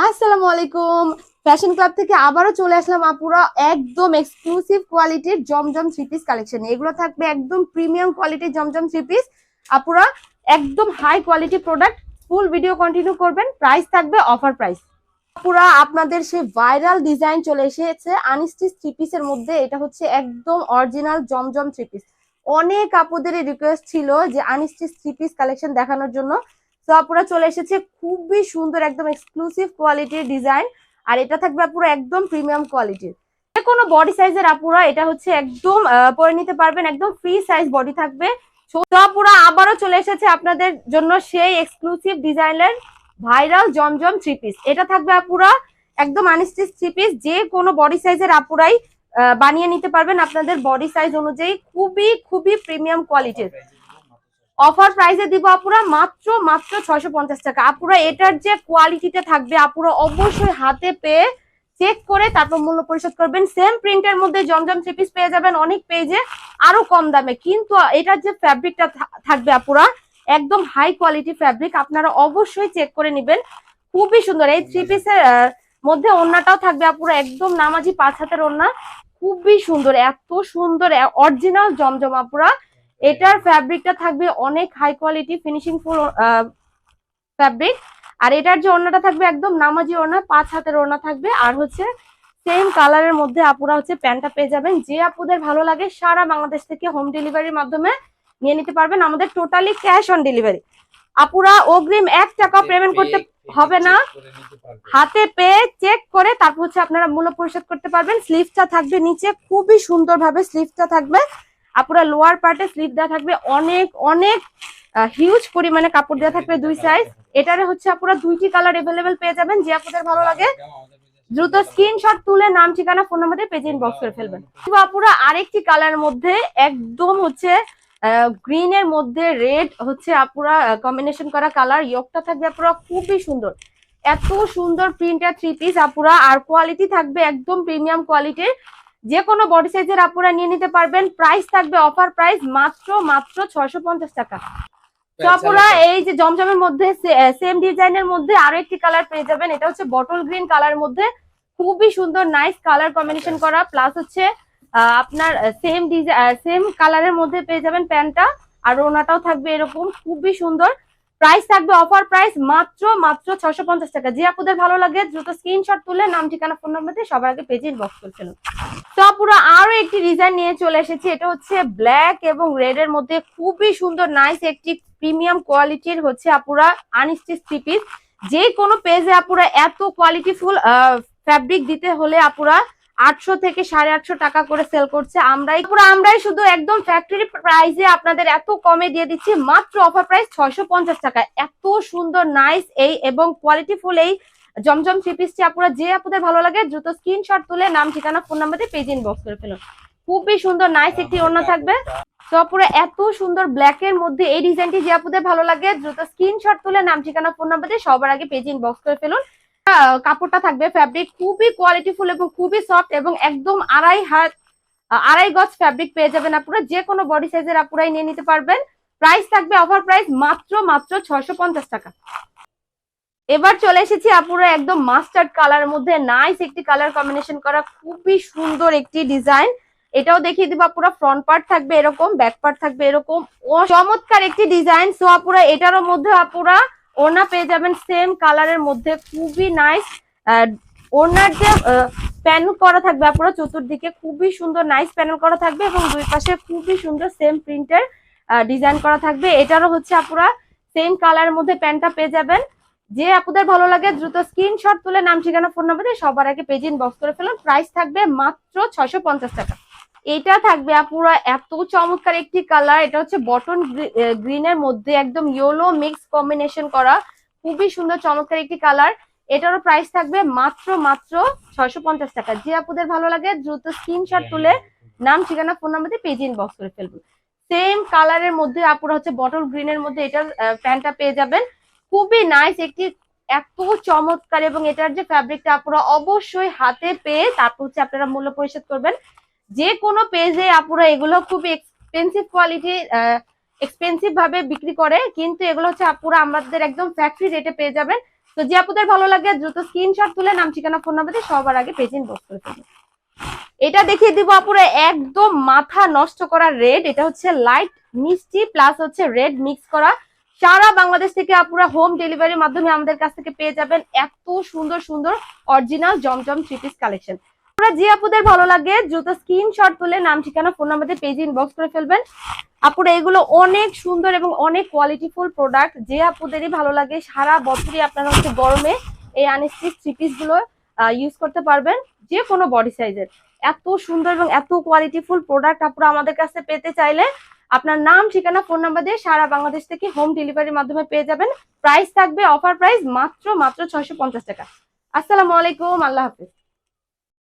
আসসালামু আলাইকুম। Fashion club থেকে আবারও চলে আসলাম আপুরা একদম এক্সক্লুসিভ কোয়ালিটির জমজম থ্রি পিস কালেকশন। এগুলো থাকবে একদম প্রিমিয়াম কোয়ালিটির জমজম থ্রি পিস আপুরা, একদম high quality product. Full video continue করবেন, প্রাইস থাকবে অফার প্রাইস। আপুরা আপনাদের সেই ভাইরাল ডিজাইন চলে এসেছে আনস্টিচ থ্রি পিসের মধ্যে। এটা হচ্ছে একদম অরিজিনাল জমজম থ্রি পিস। অনেক আপুদের রিকোয়েস্ট ছিল যে আনস্টিচ থ্রি পিস কালেকশন দেখানোর জন্য। তো আপুরা চলে এসেছে খুবই সুন্দর একদম এক্সক্লুসিভ কোয়ালিটির ডিজাইন। আর এটা থাকবে আপুরা একদম প্রিমিয়াম কোয়ালিটির, যে কোনো বডি সাইজের আপুরা এটা হচ্ছে একদম পরে নিতে পারবেন, একদম ফ্রি সাইজ বডি থাকবে। তো আপুরা আবারও চলে এসেছে আপনাদের জন্য সেই এক্সক্লুসিভ ডিজাইনের ভাইরাল জমজম থ্রি পিস। এটা থাকবে আপুরা একদম আনস্টিচ থ্রি পিস, যে কোনো বডি সাইজের আপুরাই বানিয়ে নিতে পারবেন আপনাদের বডি সাইজ অনুযায়ী। খুবই খুবই প্রিমিয়াম কোয়ালিটির। অফার প্রাইসে দিব আপুরা মাত্র মাত্র 650 টাকা। আপুরা এটার যে কোয়ালিটিটা থাকবে আপুরা অবশ্যই হাতে পেয়ে চেক করে তারপর মূল্য পরিশোধ করবেন। সেম প্রিন্টের মধ্যে জমজম থ্রি পিস পেয়ে যাবেন অনেক পেজে আরো কম দামে, কিন্তু এটার যে ফ্যাব্রিকটা থাকবে আপুরা একদম হাই কোয়ালিটি ফ্যাব্রিক, আপনারা অবশ্যই চেক করে নেবেন। খুবই সুন্দর এই থ্রি পিসের মধ্যে ওড়নাটাও থাকবে আপুরা একদম নামাজি 5 হাতের ওড়না। খুবই সুন্দর, এত সুন্দর অরিজিনাল জমজম আপুরা। এটার ফ্যাব্রিকটা থাকবে অনেক হাই কোয়ালিটি ফিনিশিং ফুল ফ্যাব্রিক। আর এটার যে ওড়নাটা থাকবে একদম নামাজি ওড়না, 5 হাতের ওড়না থাকবে। আর হচ্ছে সেম কালারের মধ্যে আপুরা হচ্ছে প্যান্টটা পেয়ে যাবেন। যে আপুদের ভালো লাগে সারা বাংলাদেশ থেকে হোম ডেলিভারির মাধ্যমে নিয়ে নিতে পারবেন। আমাদের টোটালি ক্যাশ অন ডেলিভারি। আপুরা অগ্রিম 1 টাকা পেমেন্ট করতে হবে না, হাতে পেয়ে চেক করে তারপর হচ্ছে আপনারা মূল্য পরিশোধ করতে পারবেন। স্লিভটা থাকবে নিচে, খুবই সুন্দর ভাবে স্লিভটা থাকবে আপুরা। লোয়ার পার্টে স্লিভ দেওয়া থাকবে অনেক অনেক হিউজ পরিমাণে কাপড় দেওয়া থাকবে দুই সাইজ। এটারে হচ্ছে আপুরা দুইটি কালার এভেলেবেল পেয়ে যাবেন। যে আপনাদের ভালো লাগে দ্রুত স্ক্রিনশট তুলে নাম ঠিকানা ফোন নাম্বার দিয়ে পেজে ইনবক্স করে ফেলবেন। আপুরা আরেকটি কালারের মধ্যে একদম হচ্ছে গ্রিন এর মধ্যে রেড হচ্ছে আপুরা কম্বিনেশন করা কালার। ইয়কটা থাকবে আপুরা খুবই সুন্দর, এত সুন্দর প্রিন্টের থ্রি পিস আপুরা। আর কোয়ালিটি থাকবে একদম প্রিমিয়াম কোয়ালিটির, যে কোনো বডি সাইজের আপুরা নিয়ে নিতে পারবেন। প্রাইস থাকবে অফার প্রাইস মাত্র মাত্র 650 টাকা। তো আপুরা এই যে জমজমের মধ্যে সেম ডিজাইনের মধ্যে আরো একটি কালার পেয়ে যাবেন। এটা হচ্ছে বটল গ্রিন কালার মধ্যে, খুবই সুন্দর নাইস কালার কম্বিনেশন করা। প্লাস হচ্ছে আপনার সেম কালারের মধ্যে পেয়ে যাবেন প্যান্টটা, আর ওনাটাও থাকবে এরকম খুবই সুন্দর। প্রাইস থাকবে অফার প্রাইস মাত্র মাত্র 650 টাকা। যে আপুদের ভালো লাগে দ্রুত স্ক্রিনশট তুলে নাম ঠিকানা ফোন নাম্বার দিয়ে সবার আগে পেজে ইনবক্স করে ফেলুন। তো পুরো আরো একটি ডিজাইন নিয়ে চলে এসেছি। এটা হচ্ছে ব্ল্যাক এবং রেড এর মধ্যে খুবই সুন্দর নাইস একটি প্রিমিয়াম কোয়ালিটির হচ্ছে আপুরা আনস্টিচ থ্রি পিস। যে কোনো পেজে আপুরা এত কোয়ালিটিফুল ফ্যাব্রিক দিতে হলে আপুরা 800 থেকে 850 টাকা করে সেল করছে। আমরাই শুধু একদম ফ্যাক্টরি প্রাইসে আপনাদের এত কমে দিয়ে দিচ্ছি মাত্র অফার প্রাইস 650 টাকা। এত সুন্দর নাইস এই এবং কোয়ালিটিফুল এই জমজম থ্রি পিসটি আপুরা, যে আপুদের ভালো লাগে দ্রুত স্ক্রিনশট তুলে নাম ঠিকানা ফোন নাম্বার দিয়ে পেজ ইনবক্স করে ফেলুন। খুবই সুন্দর নাইস একটি ওড়না থাকবে। তো আপুরা এত সুন্দর ব্ল্যাক এর মধ্যে এই ডিজাইনটি যে আপুদের ভালো লাগে দ্রুত স্ক্রিনশট তুলে নাম ঠিকানা ফোন নাম্বার দিয়ে সবার আগে পেজ ইনবক্স করে ফেলুন। কাপড়টা থাকবে ফ্যাব্রিক খুবই কোয়ালিটিফুল এবং খুবই সফট এবং একদম আড়াই গজ ফ্যাব্রিক পেয়ে যাবেন আপুরা। যে কোনো বডি সাইজের আপুরাই নিয়ে নিতে পারবেন। প্রাইস থাকবে অফার প্রাইস মাত্র মাত্র 650 টাকা। এবার চলে এসেছি আপুরা একদম মাস্টার্ড কালারের মধ্যে নাইস একটি কালার কম্বিনেশন করা খুবই সুন্দর একটি ডিজাইন। এটাও দেখিয়ে দিব আপুরা। ফ্রন্ট পার্ট থাকবে এরকম, ব্যাক পার্ট থাকবে এরকম, ও চমৎকার একটি ডিজাইন। সো আপুরা এটারও মধ্যে আপুরা ওড়না পেয়ে যাবেন সেম কালারের মধ্যে খুবই নাইস। ওড়নার যে প্যানেল করা থাকবে আপুরা চতুর্দিকে খুবই সুন্দর নাইস প্যানেল করা থাকবে এবং দুই পাশে খুবই সুন্দর সেম প্রিন্টের ডিজাইন করা থাকবে। এটারও হচ্ছে আপুরা সেম কালারের মধ্যে প্যান্টটা পেয়ে যাবেন। যে আপুদের ভালো লাগে দ্রুত স্ক্রিনশট তুলে নাম ঠিকানা ফোন নাম্বার দিয়ে সবার আগে পেজ ইনবক্স করে ফেলুন। প্রাইস থাকবে মাত্র 650 টাকা। এটা থাকবে আপুরা এত চমৎকার একটি কালার। এটা হচ্ছে বটন গ্রিনের মধ্যে একদম ইয়েলো মিক্স কম্বিনেশন করা খুবই সুন্দর চমৎকার একটি কালার। এটারও প্রাইস থাকবে মাত্র মাত্র 650 টাকা। যে আপুদের ভালো লাগে দ্রুত স্ক্রিনশট তুলে নাম ঠিকানা ফোন নাম্বার দিয়ে পেজ ইনবক্স করে ফেলবেন। সেম কালারের মধ্যে আপুরা হচ্ছে বটল গ্রিনের মধ্যে এটার প্যান্টটা পেয়ে যাবেন। খুবই নাইস একটি এত চমৎকার এবং এটার যে ফ্যাব্রিকটা আপুরা অবশ্যই হাতে পেয়ে তারপর হচ্ছে আপনারা মূল্য পরিশোধ করবেন। যে কোনো পেজে আপুরা এগুলো খুবই এক্সপেন্সিভ কোয়ালিটি এক্সপেন্সিভ ভাবে বিক্রি করে, কিন্তু এগুলো হচ্ছে আপুরা আমাদের একদম ফ্যাক্টরি রেটে পেয়ে যাবেন। তো যে আপুদের ভালো লাগে দ্রুত স্ক্রিনশট তুলে নাম ঠিকানা ফোন নাম্বার দিয়ে সবার আগে পেজ ইনবক্স করে ফেলবেন। এটা দেখিয়ে দিব আপুরা একদম মাথা নষ্ট করা রেড, এটা হচ্ছে লাইট মিষ্টি প্লাস হচ্ছে রেড মিক্স করা। সারা বাংলাদেশ থেকে আপুরা হোম ডেলিভারির মাধ্যমে আমাদের কাছ থেকে পেয়ে যাবেন এত সুন্দর সুন্দর অরিজিনাল জমজম থ্রি পিস কালেকশন। আপনারা যে আপুদের ভালো লাগে দ্রুত স্ক্রিনশট তুলে নাম ঠিকানা ফোন নাম্বার দিয়ে পেজ ইনবক্স করে ফেলবেন। আপুরা এগুলো অনেক সুন্দর এবং অনেক কোয়ালিটিফুল প্রোডাক্ট, যে আপুদেরই ভালো লাগে সারা বছরই আপনারা হচ্ছে গরমে এই আনস্টিচ থ্রি পিস গুলো ইউজ করতে পারবেন যে কোনো বডি সাইজের। এত সুন্দর এবং এত কোয়ালিটিফুল প্রোডাক্ট আপুরা আমাদের কাছে পেতে চাইলে আপনার নাম ঠিকানা ফোন নাম্বার দিয়ে সারা বাংলাদেশ থেকে হোম ডেলিভারির মাধ্যমে পেয়ে যাবেন। প্রাইস থাকবে অফার প্রাইস মাত্র 650 টাকা। আসসালামু আলাইকুম, আল্লাহ হাফিজ।